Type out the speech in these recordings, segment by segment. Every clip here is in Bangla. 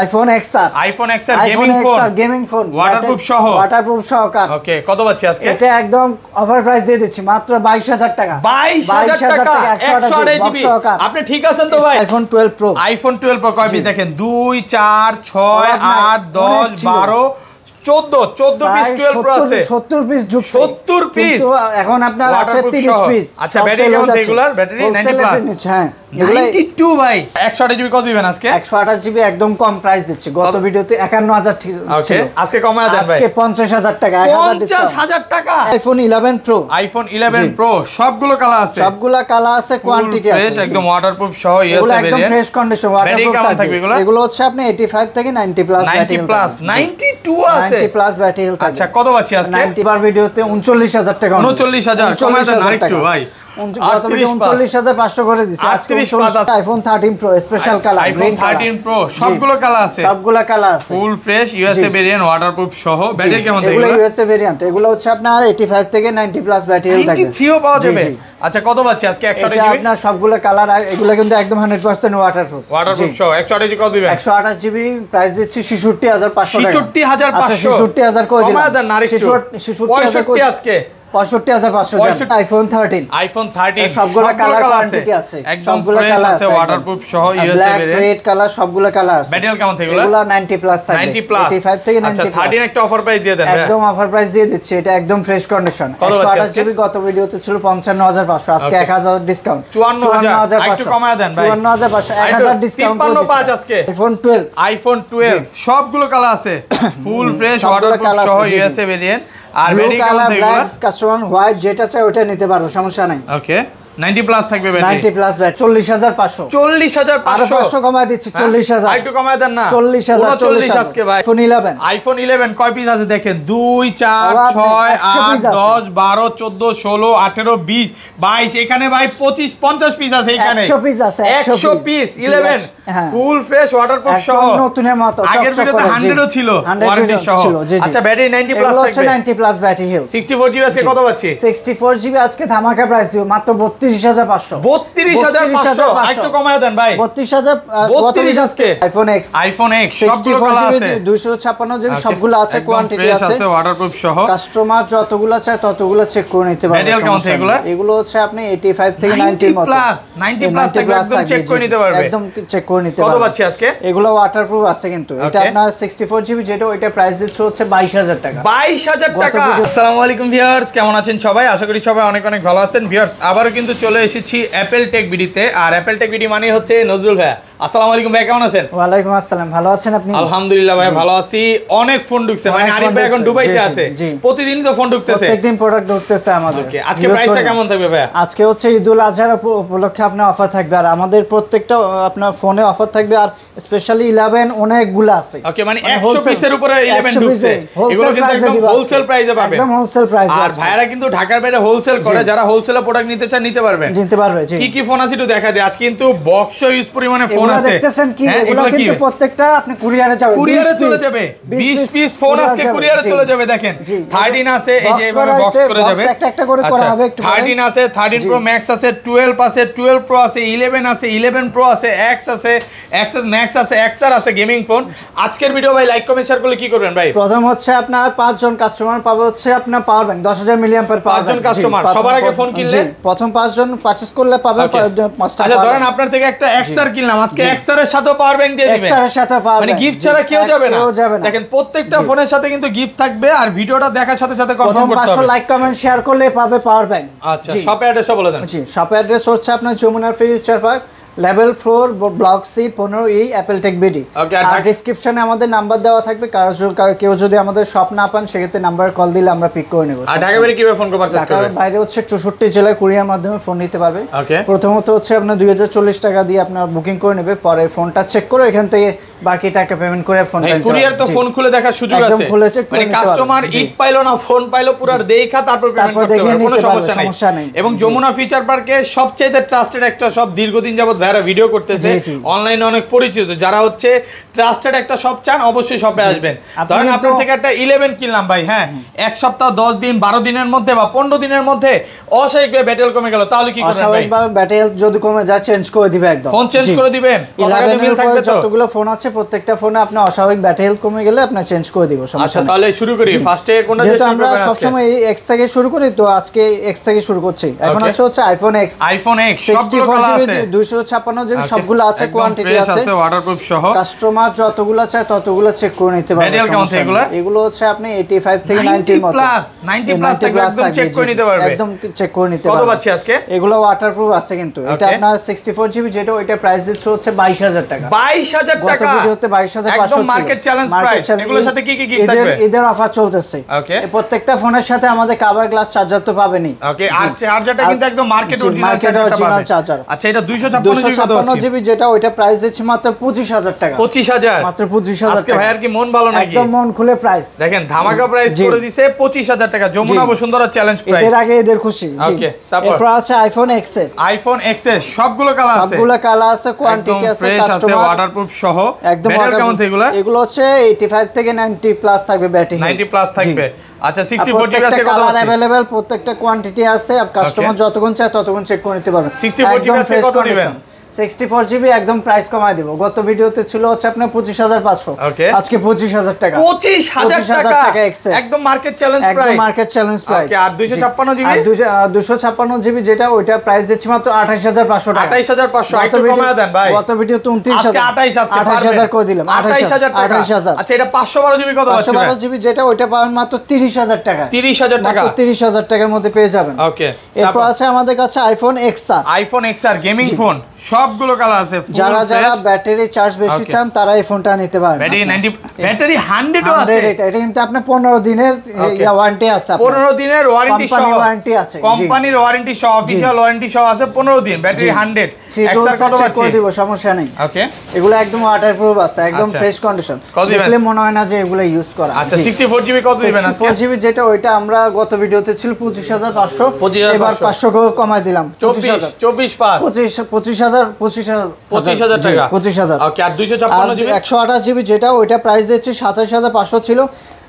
IPhone XR gaming phone waterproof সহ কার। ওকে, কত পাচ্ছি আজকে? এটা একদম অফার প্রাইস দিয়ে দিচ্ছি মাত্র 22000 টাকা। 22000 টাকা 128 জিবি। আপনি ঠিক আছেন তো ভাই? আইফোন 12 Pro কয় পিস দেখেন? 2 4 6 8 10 12 14 পিস 12 প্রো আছে। 70 পিস যুক্ত 70 পিস। এখন আপনার আছে 30 পিস। আচ্ছা, ব্যাটারি কেমন রেগুলার? Battery 90 plus. হ্যাঁ, 92 ভাই। 128 জিবি কত দিবেন আজকে? 128 জিবি একদম কম প্রাইস দিচ্ছি। গত ভিডিওতে 51000 ছিল, আজকে কমায় দেন ভাই। আজকে 50000 টাকা, 1000 ডিসকাউন্ট। 50000 টাকা। আইফোন 11 প্রো সবগুলো কালার আছে, আছে, কোয়ান্টিটি আছে, একদম ওয়াটারপ্রুফ সহ এগুলো একদম ফ্রেশ কন্ডিশন ওয়াটারপ্রুফ থাকবে। এগুলো হচ্ছে আপনি 85 থেকে 90 প্লাস ব্যাটারি। 92 আছে, 90 প্লাস ব্যাটারি থাকবে। আচ্ছা, কত পাচ্ছি আজকে? 90 পার ভিডিওতে 39000 টাকা। 39000 কমায় দেন আরেকটু ভাই। 39500 করে দিছি আজকে। IPhone 13 pro special colour, iPhone 13 pro সবগুলো কালার আছে, full fresh USA variant waterproof সহ। ব্যাটারি কেমন থাকবে? এগুলো ইউএসএ ভেরিয়েন্ট, এগুলো হচ্ছে আপনার 85 থেকে 90 প্লাস ব্যাটারি থাকবে। 93 পাওয়া যাবে। আচ্ছা, কত পাচ্ছি আজকে? 128 জিবি। আপনার সবগুলো কালার, এগুলো কিন্তু একদম 100% ওয়াটারপ্রুফ সহ। 128 জিবি কত দিবেন? 128 জিবি প্রাইস দিচ্ছি 66500 টাকা। 66500। 66000 কই দিলাম? কমায় দেন আরেকটু। 65000 আজকে। 65500 আইফোন 13 সবগুলো কালার কোয়ান্টিটি আছে, সবগুলো কালার আছে ওয়াটারপ্রুফ সহ ইউএসএ ভেরিয়েন্ট, রেড কালার, সবগুলো কালার আছে। ব্যাটারি কেমন থাকবে? এগুলো 90 প্লাস থাকবে, 85 থেকে 90 আচ্ছা, 13 একটা অফার প্রাইস দিয়ে দেন। একদম অফার প্রাইস দিয়ে দিচ্ছি, এটা একদম ফ্রেশ কন্ডিশন। 128 জিবি গত ভিডিওতে ছিল 55500, আজকে 1000 ডিসকাউন্ট 54000। একটু কমায় দেন ভাই। 54500 1000 ডিসকাউন্ট করে দিচ্ছি আজকে। আইফোন 12 সবগুলো কালার আছে, ফুল ফ্রেশ ওয়াটারপ্রুফ সহ ইউএসএ ভেরিয়েন্ট। আর blue colour, black, customer white যেটা চাই ওটা নিতে পারো, সমস্যা নাই। ওকে, 90 প্লাস থাকবে ব্যাটারি। 90 plus battery 40500। 40500 আরো 500 কমায় দিচ্ছি, 40000। একটু কমায় দেন না। 40000 আজকে ভাই। আইফোন 11 কয় পিস আছে দেখেন? 2 4 6 8 10 12 14 16 18 20 22। এখানে ভাই 25 50 পিস আছে। এখানে 100 পিস আছে, 100 পিস 11 ফুল ফ্রেশ ওয়াটারপ্রুফ সহ, নতুনের মতো আগের ভিডিওতে 100 ও ছিল ওয়ারেন্টি সহ। আচ্ছা, ব্যাটারি 90 প্লাস থাকবে। 90 প্লাস ব্যাটারি হেলথ। 64 জিবি আজকে কত পাচ্ছি? 64 জিবি আজকে ধামাকা প্রাইস দিব মাত্র 32500। 32500 একটু কমায় দেন ভাই। 32 আজকে। আইফোন X 64 জিবি 256 জিবি সবগুলো আছে, কোয়ান্টিটি আছে, ওয়াটারপ্রুফ সহ। কাস্টমার যতগুলো চায় ততগুলো চেক করে নিতে পারবে। ব্যাটারি কেমন এগুলো? এগুলো হচ্ছে আপনি 85 থেকে 90 মত 90 প্লাস একদম চেক করে নিতে পারবে, একদম চেক করে নিতে পারবে। কত পাচ্ছি আজকে? এগুলো ওয়াটারপ্রুফ আছে কিন্তু। এটা আপনার 64 জিবি যেটা, ওইটা প্রাইস দিচ্ছে হচ্ছে 22000 টাকা। 22000 টাকা। আসসালামু আলাইকুম ভিউয়ার্স, কেমন আছেন সবাই? আশা করি সবাই অনেক অনেক ভালো আছেন। ভিউয়ার্স, আবারো কিন্তু চলে এসেছি অ্যাপল টেক ভিডিওতে। আর অ্যাপল টেক ভিডিও মানে হচ্ছে নজরুল ভাই। আসসালামু আলাইকুম ভাই, কেমন আছেন? ওয়ালাইকুম আসসালাম, ভালো আছেন আপনি? আলহামদুলিল্লাহ ভাই, ভালো আছি। অনেক ফোন ঢুকছে, মানে আরিফ ভাই এখন দুবাইতে আছে, প্রতিদিনই তো ফোন ঢুকতেছে, প্রত্যেকদিন প্রোডাক্ট ঢুকতেছে আমাদের। ওকে, আজকে প্রাইসটা কেমন থাকবে ভাই? আজকে হচ্ছে ঈদুল আজহার উপলক্ষে আপনার অফার থাকবে, আর আমাদের প্রত্যেকটা আপনার ফোনে অফার থাকবে। আর স্পেশালি 11 অনেকগুলো আছে। ওকে, মানে 100 পিসের উপরে 11 ঢুকছে। এগুলো কিন্তু একদম হোলসেল প্রাইসে পাবেন, একদম হোলসেল প্রাইসে। আর ভাইরা কিন্তু ঢাকার বাইরে হোলসেল করে, যারা হোলসেলে প্রোডাক্ট নিতে চান নিতে পারবে। কি কি ফোন আছে একটু দেখা দেই। আজকে কিন্তু বক্স ইউজ পরিমাণে ফোন আছে, দেখতেছেন কি? এগুলো কিন্তু প্রত্যেকটা আপনি কুরিয়ারে যাবে, কুরিয়ারে চলে যাবে। 20 পিস ফোন আজকে কুরিয়ারে চলে যাবে। দেখেন 13 আছে, এই যে এভাবে বক্স করে যাবে, একটা একটা করে করা হবে। একটু 13 আছে, 13 প্রো ম্যাক্স আছে, 12 আছে, 12 প্রো আছে, 11 আছে, 11 প্রো আছে, X আছে, XS ম্যাক্স আছে, XR আছে গেমিং ফোন। আজকের ভিডিও ভাই লাইক কমেন্ট শেয়ার করলে কি করবেন ভাই? প্রথম হচ্ছে আপনার 5 জন কাস্টমার পাবে হচ্ছে আপনার পাওয়ার ব্যাংক 10000 মিলিঅ্যাম্পিয়ার পাওয়ার 5 জন কাস্টমার সবার আগে ফোন কিনলে প্রথম 5 জন পারচেজ করলে পাবে 5টা। আচ্ছা, ধরেন আপনার থেকে একটা XR কিনলাম, আজকে XR এর সাথে পাওয়ার ব্যাংক দিয়ে দিবেন। XR এর সাথে পাওয়ার মানে গিফট ছাড়া কেউ যাবে না। দেখেন প্রত্যেকটা ফোনের সাথে কিন্তু গিফট থাকবে, আর ভিডিওটা দেখার সাথে সাথে কনফার্ম করতে হবে। 500 লাইক কমেন্ট শেয়ার করলে পাবে পাওয়ার ব্যাংক। আচ্ছা, শপ অ্যাড্রেসটা বলে দেন। জি, শপ অ্যাড্রেস হচ্ছে আপনার Jamuna future park, level 4, block C 15E, Apple take BD. আর ডেসক্রিপশনে আমাদের নাম্বার দেওয়া থাকবে, কেউ যদি আমাদের শপ না পান সেক্ষেত্রে নাম্বার কল দিলে আমরা পিক করে নেব। আর ঢাকা বাইরে কিভাবে ফোন করতে পারছেন? ঢাকার বাইরে হচ্ছে 64 জেলায় কুরিয়ার মাধ্যমে ফোন নিতে পারবে। প্রথমত হচ্ছে আপনার 2040 টাকা দিয়ে আপনার বুকিং করে নেবে, পরে ফোনটা চেক করে এখান থেকে বাকি টাকা পেমেন্ট করে ফোন নিতে পারবে। কুরিয়ার তো ফোন খুলে দেখার সুযোগ আছে, মানে কাস্টমার ইট পাইলো না ফোন পাইলো, পুরো দেখা তারপর পেমেন্ট করতে পারবে, কোনো সমস্যা নাই। এবং যমুনা ফিচার পার্কে সবচেয়ে ট্রাস্টেড একটা শপ, দীর্ঘদিন যাবত ভাইরা ভিডিও করতেছে, অনলাইনে অনেক পরিচিত, যারা হচ্ছে ট্রাস্টেড একটা শপ চান অবশ্যই শপে আসবেন। ধরেন আপনার থেকে একটা 11 কিনলাম ভাই, হ্যাঁ, এক সপ্তাহ 10 দিন 12 দিনের মধ্যে বা 15 দিনের মধ্যে অস্বাভাবিকভাবে ব্যাটারি কমে গেল, তাহলে কি করবেন ভাই? অস্বাভাবিকভাবে ব্যাটারি যদি কমে যায় চেঞ্জ করে দিবে একদম। ফোন চেঞ্জ করে দিবেন? 11 এর উপরে যতগুলো ফোন আছে প্রত্যেকটা ফোনে আপনি অস্বাভাবিক ব্যাটারি কমে গেলে আপনি চেঞ্জ করে দিব, সমস্যা আচ্ছা নেই। তাহলে শুরু করি। ফার্স্টে কোনটা দিয়ে শুরু করব? আমরা সবসময় এক্স থেকে শুরু করি, তো আজকে এক্স থেকে শুরু করছি। এখন আছে হচ্ছে আইফোন এক্স। আইফোন এক্স সবগুলো কালার আছে, 256 জিবি সবগুলো আছে, কোয়ান্টিটি আছে, ওয়াটারপ্রুফ সহ। কাস্টমার যতগুলো চায় ততগুলো চেক করে নিতে পারবে। ব্যাটারি কেমন আছে এগুলো? এগুলো হচ্ছে আপনি 85 থেকে 90 এর মতো, 90 প্লাস একদম চেক করে নিতে পারবে, একদম চেক করে নিতে পারবে। কত পাচ্ছি আজকে? এগুলো ওয়াটারপ্রুফ আছে কিন্তু। এটা আপনার 64 জিবি, যেটা ওইটা প্রাইস দিচ্ছে হচ্ছে 22000 টাকা। 22000 টাকা গত ভিডিওতে 22500 একদম মার্কেট চ্যালেঞ্জ প্রাইস। এগুলোর সাথে কি কি গিফট থাকবে? এদের অফার চলতেছে। ওকে, প্রত্যেকটা ফোনের সাথে আমাদের কভার গ্লাস চার্জার তো পাবেনই। ওকে, আর চার্জারটা কিন্তু একদম মার্কেট অরিজিনাল চার্জার। আচ্ছা এটা 256 জিবি, যেটা ওইটা প্রাইস দিচ্ছে মাত্র 25000 টাকা। 25000 মাত্র 25000 আজকে টাকা। ভাইয়ার কি মন ভালো নাকি? একদম মন খুলে প্রাইস দেখেন, ধামাকা প্রাইস করে দিয়েছে 25000 টাকা, যমুনা বসুন্ধরা চ্যালেঞ্জ প্রাইস। এর আগে এদের খুশি। ওকে, তারপর এরপর আছে আইফোন এক্সএস। আইফোন এক্সএস সবগুলো কালার আছে, সবগুলো কালার আছে, কোয়ান্টিটি আছে, কাস্টমার ওয়াটারপ্রুফ সহ। একদম ব্যাটারি কেমন থাকবে এগুলো? এগুলো হচ্ছে 85 থেকে 90 প্লাস থাকবে ব্যাটারি, 90 প্লাস থাকবে। আচ্ছা 64 জিবি আছে, কত কালার আছে? अवेलेबल, প্রত্যেকটা কোয়ান্টিটি আছে, আর কাস্টমার যতক্ষণ চায় ততক্ষণ চেক করে নিতে পারবেন। 64 জিবি আছে, কত দিবেন? 64 জিবি একদম প্রাইস কমায় দিব। গত ভিডিওতে ছিল হচ্ছে আপনার 25500, আজকে 25000 টাকা। 25000 টাকা এক্সেস, একদম মার্কেট চ্যালেঞ্জ প্রাইস, একদম মার্কেট চ্যালেঞ্জ প্রাইস। ওকে, আর 256 জিবি? আর 256 জিবি যেটা ওইটা প্রাইস দিচ্ছি মাত্র 28500 টাকা। 28500 একটু কমায় দেন ভাই। গত ভিডিওতে 29000, আজকে 28000 করে দিলাম। 28000 টাকা। 28000। আচ্ছা এটা 512 জিবি কত আছে? 512 জিবি যেটা ওইটা পাবেন মাত্র 30000 টাকা। 30000 টাকা, মাত্র 30000 টাকার মধ্যে পেয়ে যাবেন। ওকে, এরপর আছে আমাদের কাছে iPhone XR. IPhone XR gaming phone, সবগুলো কালার আছে। যারা ব্যাটারি চার্জ বেশি চান তারা এই ফোনটা নিতে পারেন। ব্যাটারি 90, ব্যাটারি 100 ও আছে। এটা কিন্তু আপনি 15 দিনের ওয়ারেন্টি আছে, 15 দিনের ওয়ারেন্টি সহ, কোম্পানি ওয়ারেন্টি আছে, কোম্পানির ওয়ারেন্টি সহ, অফিশিয়াল ওয়ারেন্টি সহ আছে 15 দিন, ব্যাটারি 100। এক্সআর কত আছে করে দিব, সমস্যা নেই। ওকে, এগুলো একদম ওয়াটারপ্রুফ আছে, একদম ফ্রেশ কন্ডিশন, দেখলে মনে হয় না যে এগুলো ইউজ করা। আচ্ছা 64 জিবি কত দিবেন আজকে? 64 জিবি যেটা ওইটা আমরা গত ভিডিওতে ছিল 25500, এবার 500 করে কমায় দিলাম। 24 পাস 25000 টাকা, 25000। ওকে, আর 256 জিবি 128 জিবি যেটা ওইটা প্রাইস দিচ্ছি 27500 ছিল,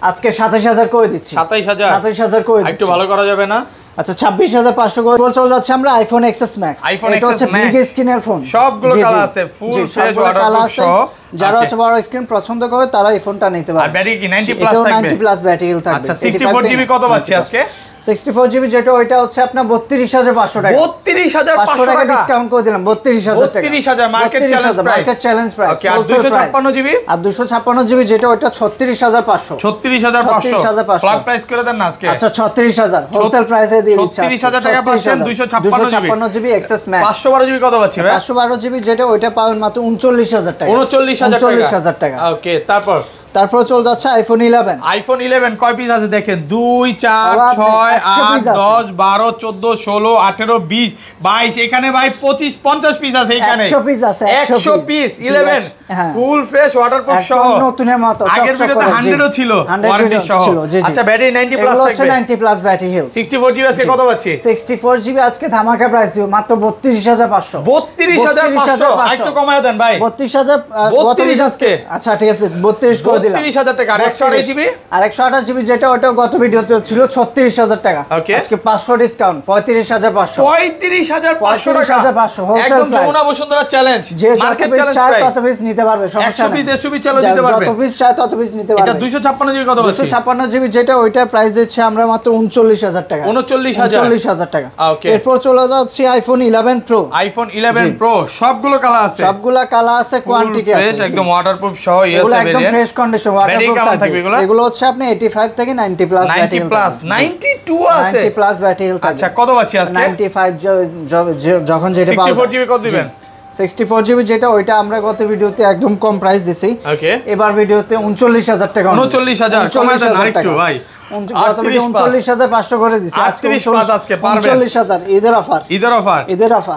আজকে 27000 করে দিচ্ছি। 27000 করে দিচ্ছি, একটু ভালো করা যাবে না? আচ্ছা 26500 করে চলে যাচ্ছে আমরা আইফোন এক্সএস ম্যাক্স। এটা হচ্ছে বিগ স্ক্রিনের ফোন, সবগুলো কালার আছে, ফুল ফ্রেশ ওয়াটারপ্রুফ সহ। যারা হচ্ছে বড় স্ক্রিন পছন্দ করে তারা এই ফোনটা নিতে পারে। আর ব্যাটারি কি 90 প্লাস থাকবে? 90 প্লাস ব্যাটারি থাকবে। আচ্ছা 64 জিবি কত পাচ্ছি আজকে? 64 জিবি যেটা ওইটা হচ্ছে আপনার 32500 টাকা। 32500 টাকা ডিসকাউন্ট করে দিলাম, 32000 টাকা। 32000 market challenge price, market challenge price. Okay, আর 256 জিবি? আর 256 জিবি যেটা ওইটা 36500। 36500 ফ্ল্যাট প্রাইস করে দেন না আজকে? আচ্ছা 33000 হোলসেল প্রাইসে দিয়ে দিচ্ছি। 33000 টাকা পাচ্ছেন 256 জিবি এক্সএস ম্যাক্স। 512 জিবি কত পাচ্ছি ভাই? 512 জিবি যেটা ওইটা পাবেন মাত্র 39000 টাকা। 39000 টাকা। ওকে, তারপর চলে যাচ্ছে আইফোন 11। আইফোন 11 কয় পিস আছে দেখেন? 2 4 6 8 10 12 14 16 18 20 22, এখানে ভাই 25 50 পিস আছে। এখানে 100 পিস আছে, 100 পিস 11 ফুল ফ্রেশ ওয়াটারপ্রুফ সহ, একদম নতুনের মতো আগের ভিডিওতে 100 ও ছিল ওয়ারেন্টি সহ। আচ্ছা ব্যাটারি 90 প্লাস থাকবে, 90 প্লাস ব্যাটারি হেলথ। 64 জিবি আজকে কত পাচ্ছি? 64 জিবি আজকে ধামাকা প্রাইস দিব মাত্র 32500। 32500 একটু কমায় দেন ভাই। 32000 32 আজকে। আচ্ছা ঠিক আছে 32 করে দিলাম। 32000 টাকা। আর 128 জিবি? আর 128 জিবি যেটা ওটা গত ভিডিওতে ছিল 36000 টাকা, আজকে 500 discount 35500। 35500 wholesale price, Jamuna Bashundhara challenge, যে যত পিস চায় তত পিস নিতে পারবে, সমস্যা নেই। 100 পিস চালু দিতে পারবে, যত পিস চায় তত পিস নিতে পারবে। এটা 256 জিবি কত পাচ্ছি? 256 জিবি যেটা ওইটা প্রাইস দিচ্ছি আমরা মাত্র 39000 টাকা। 39000 টাকা। ওকে, এরপর চলে যাচ্ছে আইফোন 11 প্রো। আইফোন 11 প্রো সবগুলো কালার আছে, সবগুলো কালার আছে, কোয়ান্টিটি আছে, একদম ওয়াটারপ্রুফ সহ। এগুলো একদম ফ্রেশ কন্ডিশন, ওয়াটারপ্রুফ থাকবে। এগুলো হচ্ছে আপনি 85 থেকে 90 প্লাস ব্যাটারি, 90 প্লাস 92 আছে, 90 প্লাস ব্যাটারি থাকবে। আচ্ছা কত পাচ্ছি আজকে? 95 যখন যেটা পাওয়া 64 জিবি কত দিবেন? 64 জিবি যেটা ওইটা আমরা গত ভিডিওতে একদম কম প্রাইস দিছি। ওকে, এবার ভিডিওতে 39000 টাকা। 39000 কমায় দেন আরেকটু ভাই। গত ভিডিও 39500 করে দিছি, আজকে 39000 ঈদের অফার।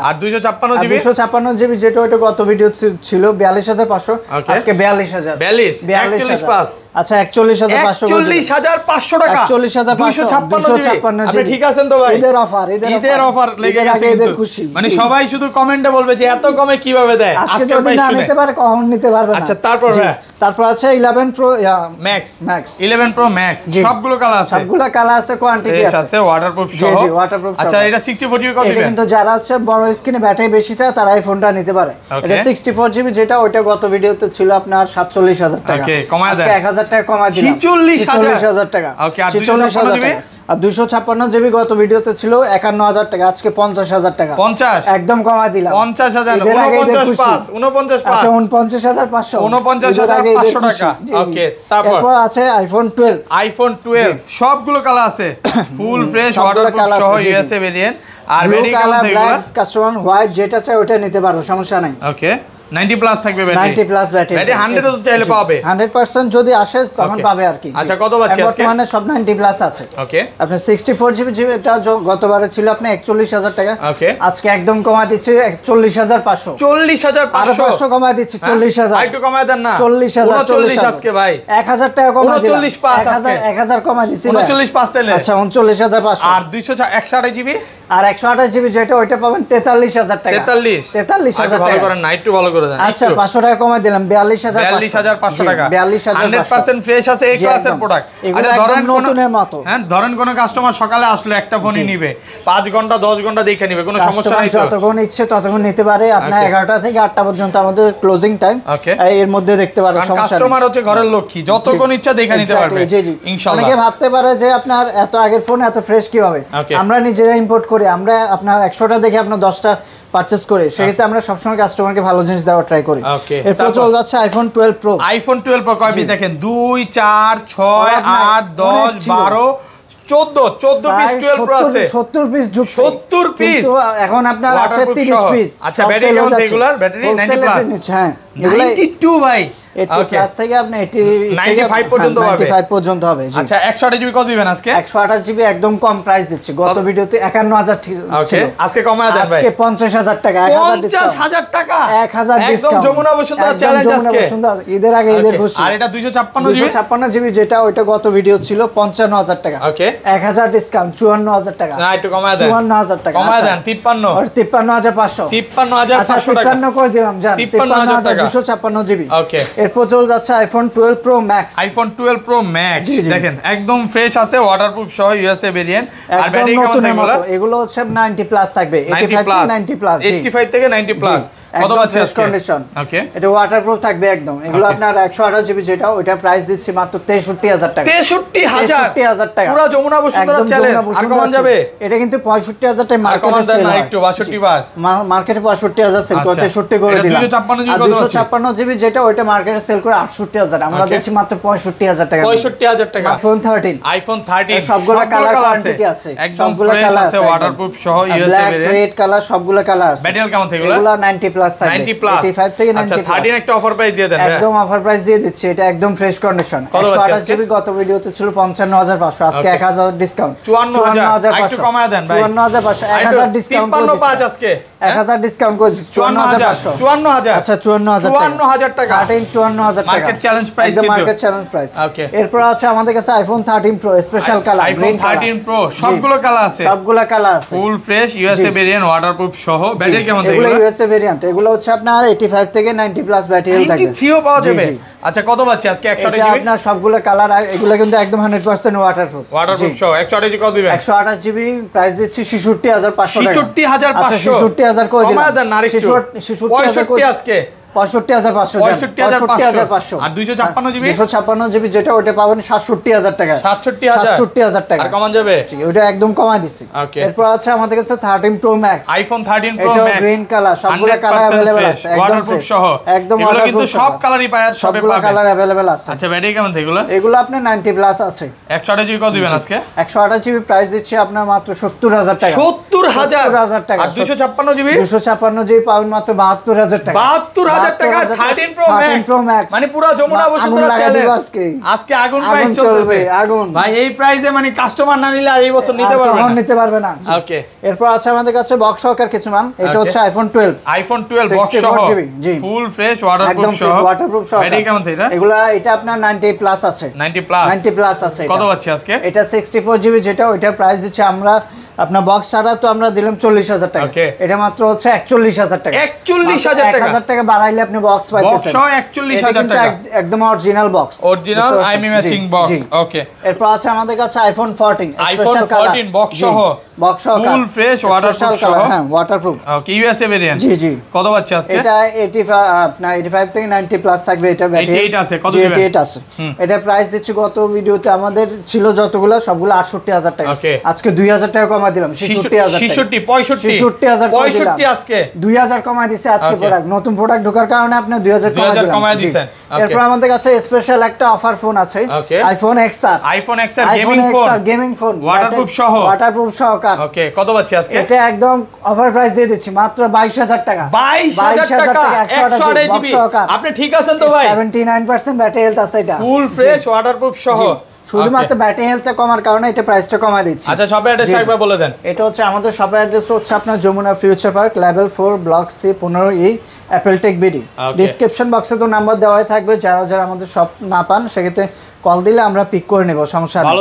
আর 256 জিবি? 256 জিবি যেটা ওইটা গত ভিডিও ছিল 42500, আজকে 42000। 42 41 প্লাস আচ্ছা 41500 টাকা 41500 আপনি ঠিক আছেন তো ভাই? ঈদের অফার লেগে গেছে ঈদের খুশি। মানে সবাই শুধু কমেন্টে বলবে যে এত কমে কিভাবে দেয়। আজকে যদি না নিতে পারে কখন নিতে পারবে না। আচ্ছা তারপর আছে 11 প্রো ম্যাক্স 11 প্রো ম্যাক্স সবগুলো কালার আছে, কোয়ান্টিটি আছে ওয়াটারপ্রুফ সহ। জি ওয়াটারপ্রুফ। আচ্ছা এটা 64 জিবি কত দিবেন? এটা কিন্তু যারা হচ্ছে বড় স্ক্রিনে ব্যাটারি বেশি চায় তারা এই ফোনটা নিতে পারে। এটা 64 জিবি যেটা ওইটা গত ভিডিওতে ছিল আপনার 47000 টাকা। ওকে কমায় দেন। আজকে 1000 টাকা কমায় দিলাম 46000 টাকা। ওকে আর 256 জিবি আর 256 জিবি গত ভিডিওতে ছিল 51000 টাকা, আজকে 50000 টাকা। 50 একদম কমায় দিলাম 50000 49.5 আচ্ছা 49500 49500 টাকা। ওকে তারপর আছে আইফোন 12 সবগুলো কালার আছে, ফুল ফ্রেশ ওয়াটারপ্রুফ সহ ইউএসএ ভেরিয়েন্ট। আর blue colour, black, customer white যেটা চাই ওটা নিতে পারো, সমস্যা নাই। ওকে 90 প্লাস থাকবে ব্যাটারি, 90 প্লাস ব্যাটারি 100 তো চাইলে পাবে 100% যদি আসে তখন পাবে আর কি। আচ্ছা কত পাচ্ছি আজকে? বর্তমানে সব 90 প্লাস আছে। ওকে আপনি 64 জিবি এটা গতবারে ছিল আপনি 41000 টাকা, ওকে আজকে একদম কমা দিচ্ছি 40500 40500 500 কমা দিচ্ছি 40000 একটু কমায় দেন না 40000 39 আজকে ভাই 1000 টাকা কমা দিলাম 39.5 আজকে 1000 কমা দিছি 39.5 তেলে। আচ্ছা 39500 আর 128 জিবি আর 128 জিবি যেটা ওইটা পাবেন 43000 টাকা 43000 টাকা। ভালো করেন না, একটু ভালো করে দেন। আচ্ছা 500 টাকা কমাই দিলাম 42500 টাকা 42500 100% ফ্রেশ আছে এই ক্লাসের প্রোডাক্ট। এগুলো একদম নতুনের মতো। হ্যাঁ ধরেন কোন কাস্টমার সকালে আসলো একটা ফোনই নিবে, 5 ঘন্টা 10 ঘন্টা দেখে নিবে, কোনো সমস্যা নাই তো? যতক্ষণ ইচ্ছে ততক্ষণ নিতে পারে। আপনার 11টা থেকে 8টা পর্যন্ত আমাদের ক্লোজিং টাইম, এর মধ্যে দেখতে পারে, সমস্যা নেই। কাস্টমার হচ্ছে ঘরের লক্ষ্মী, যতক্ষণ ইচ্ছা দেখে নিতে পারবে ইনশাআল্লাহ। অনেকে ভাবতে পারে যে আপনার এত আগের ফোন এত ফ্রেশ কিভাবে? আমরা নিজেরা ইম্পোর্ট করি, আমরা আপনার 100টা দেখে আপনার 10টা পারচেজ করে, সেক্ষেত্রে আমরা সবসময় কাস্টমারকে ভালো জিনিস দেওয়ার ট্রাই করি। এরপর চলে যাচ্ছে আইফোন 12 প্রো। আইফোন 12 প্রো কয় পিস দেখেন? 2 4 6 8 10 12 14 পিস 12 প্রো আছে, 70 পিস যুক্ত 70 পিস। এখন আপনার আছে 30 পিস। আচ্ছা ব্যাটারি কেমন রেগুলার? Battery 90 plus. হ্যাঁ 92 ভাই 80 প্লাস থেকে আপনি 95 পর্যন্ত হবে, 95 পর্যন্ত হবে। আচ্ছা 128 জিবি কত দিবেন আজকে? 128 জিবি একদম কম প্রাইস দিচ্ছি, গত ভিডিওতে 51000 ছিল, আজকে কমায় দেন ভাই, আজকে 50000 টাকা, 1000 ডিসকাউন্ট, 50000 টাকা 1000 ডিসকাউন্ট, একদম যমুনা বসুন্ধরা চ্যালেঞ্জ আজকে সুন্দর ঈদের আগে ঈদের খুশি। আর এটা 256 জিবি যেটা ওইটা গত ভিডিও ছিল 55000 টাকা, ওকে 1000 ডিসকাউন্ট 54000 টাকা। না একটু কমায় দেন, 54000 টাকা কমায় দেন 53 আর 53500 টাকা। 53 করে দিলাম জান, 55256 জিবি। ওকে এরপর চলে যাচ্ছে iPhone 12 pro max. IPhone 12 pro max দেখেন একদম ফ্রেশ আছে, ওয়াটারপ্রুফ সহ ইউএসএ ভেরিয়েন্ট। আর ব্যাটারি কেমন থাকবে? এগুলো হচ্ছে 90 প্লাস থাকবে, 85 থেকে 90 প্লাস। কত আছে ফ্রেশ কন্ডিশন? ওকে এটা ওয়াটারপ্রুফ থাকবে একদম। এগুলো আপনার 128 জিবি যেটা ওইটা প্রাইস দিচ্ছি মাত্র 63000 টাকা। 63000 টাকা পুরো যমুনা বসুন্ধরা চ্যালেঞ্জ। আর কমান যাবে? এটা কিন্তু 65000 টাকা মার্কেটে সেল হয়, একটু 62 পাস মার্কেটে 65000 সেল করে 63 করে দিলাম। 256 জিবি যেটা ওইটা মার্কেটে সেল করে 68000, আমরা দিচ্ছি মাত্র 65000 টাকা। 65000 টাকা আইফোন 13 সবগুলো কালার কোয়ান্টিটি আছে, সবগুলো কালার আছে, ওয়াটারপ্রুফ সহ ইউএসএ ব্ল্যাক রেড কালার সবগুলো কালার আছে। ব্যাটারি কেমন থাকবে? এগুলো 90 প্লাস থাকবে, 90 প্লাস 85 থেকে 90 আচ্ছা 13 একটা অফার প্রাইস দিয়ে দেন, একদম অফার প্রাইস দিয়ে দিচ্ছি। এটা একদম ফ্রেশ কন্ডিশন, 128 জিবি গত ভিডিওতে ছিল 55500, আজকে 1000 ডিসকাউন্ট 54000 একটু কমায় দেন ভাই, 54500 1000 ডিসকাউন্ট করে 555 আজকে 1000 ডিসকাউন্ট করে 54500 54000 আচ্ছা 54000 টাকা 54000 টাকা মার্কেট চ্যালেঞ্জ প্রাইস, কিন্তু মার্কেট চ্যালেঞ্জ প্রাইস। ওকে এরপর আছে আমাদের কাছে iPhone 13 pro special colour, iPhone 13 pro সবগুলো কালার আছে, সবগুলো কালার আছে, full fresh USA variant waterproof সহ। ব্যাটারি কেমন থাকবে? এগুলো ইউএসএ ভেরিয়েন্ট, এগুলো হচ্ছে আপনার 85 থেকে 90 প্লাস ব্যাটারি থাকবে, 83 ও পাওয়া যাবে। আচ্ছা কত পাচ্ছি আজকে? 128 জিবি আপনার সবগুলো কালার, এগুলো কিন্তু একদম 100% ওয়াটারপ্রুফ সহ 128 জিবি কত দিবেন? 128 জিবি প্রাইস দিচ্ছি 66500 টাকা। 66500 66500 করে দিলাম, কমায় দেন না আরেকটু 66500 আজকে 65500 আর 256 জিবি 256 জিবি যেটা ওটা পাবেন 67000 টাকা, 67000 টাকা। আর কমান যাবে? ওটা একদম কমাই দিচ্ছি। এরপর আছে আমাদের কাছে 13 প্রো ম্যাক্স, আইফোন 13 প্রো এটা ম্যাক্স গ্রিন কালার, সবগুলো কালার अवेलेबल আছে, একদম ওয়াটারপ্রুফ সহ, একদম এগুলো কিন্তু সব কালারই পায়, সবই সবগুলো পাবে, কালার अवेलेबल আছে। আচ্ছা ব্যাটারি কেমন থাকবে? এগুলো আপনি 90 প্লাস আছে। 128 জিবি কত দিবেন আজকে? 128 জিবি প্রাইস দিচ্ছি আপনার মাত্র 70000 টাকা। 70000 টাকা। আর 256 জিবি 256 জিবি পাবেন মাত্র 72000 টাকা। 72,000 টাকা 13 Pro Max মানে পুরো যমুনা বসুন্ধরা চ্যালেঞ্জ আজকে আগুন প্রাইস চলবে আগুন ভাই এই প্রাইসে মানে কাস্টমার না নিলে আর এই বছর নিতে পারবে না ওকে এরপর আছে আমাদের কাছে বক্স সহকার কিছু মান এটা হচ্ছে আইফোন 12 বক্স সহ জি ফুল ফ্রেশ ওয়াটারপ্রুফ সহ এটা কেমন এটা এগুলা এটা আপনার 90 প্লাস আছে 90 প্লাস আছে কত পাচ্ছি আজকে এটা 64 জিবি যেটা ওইটার প্রাইস দিচ্ছে আমরা আপনার বক্স ছাড়া তো আমরা দিলাম 40,000 টাকা এটা মাত্র হচ্ছে 41,000 টাকা 41,000 টাকা 1,000 টাকা বাড়াইলে আপনি বক্স পাইতেছেন বক্স 41,000 টাকা একদম অরিজিনাল বক্স আইমি ম্যাচিং বক্স ওকে এরপর আছে আমাদের কাছে আইফোন 14 আইফোন 14 বক্স সহ ফুল ফ্রেশ ওয়াটারপ্রুফ সহ হ্যাঁ ওয়াটারপ্রুফ ওকে ইউএসএ ভেরিয়েন্ট জি কত পাচ্ছি আজকে এটা 85 আপনার 85 থেকে 90 প্লাস থাকবে এটা ব্যাটারি 88 আছে কত দিবেন 88 আছে এটা প্রাইস দিচ্ছি গত ভিডিওতে আমাদের ছিল যতগুলো সবগুলো 68,000 টাকা আজকে 2,000 টাকা কমাই দিলাম 65 আজকে 2000 কমাই দিছে আজকে প্রোডাক্ট নতুন প্রোডাক্ট ঢোকার কারণে আপনি 2000 কমাই দিলেন এরপর আমাদের কাছে স্পেশাল একটা অফার ফোন আছে iPhone XR gaming phone waterproof সহ ওকে কত পাচ্ছি আজকে এটা একদম অফার প্রাইস দিয়ে দিচ্ছি মাত্র 22,000 টাকা 22,000 টাকা 128 জিবি আপনি ঠিক আছেন তো ভাই 79% ব্যাটারি হেলথ আছে এটা ফুল ফ্রেশ ওয়াটারপ্রুফ সহ শুধুমাত্র ব্যাটারি হেলথটা কমার কারণে এটা প্রাইসটা কমায় দিচ্ছি আচ্ছা শপের অ্যাড্রেস একবার বলে দেন এটা হচ্ছে আমাদের শপের অ্যাড্রেস হচ্ছে আপনার Jamuna future park level 4 block C 15E Apple take BD description বক্সে তো নাম্বার দেওয়াই থাকবে যারা যারা আমাদের শপ না পান সেক্ষেত্রে কল দিলে আমরা পিক করে নেব সমস্যা নেই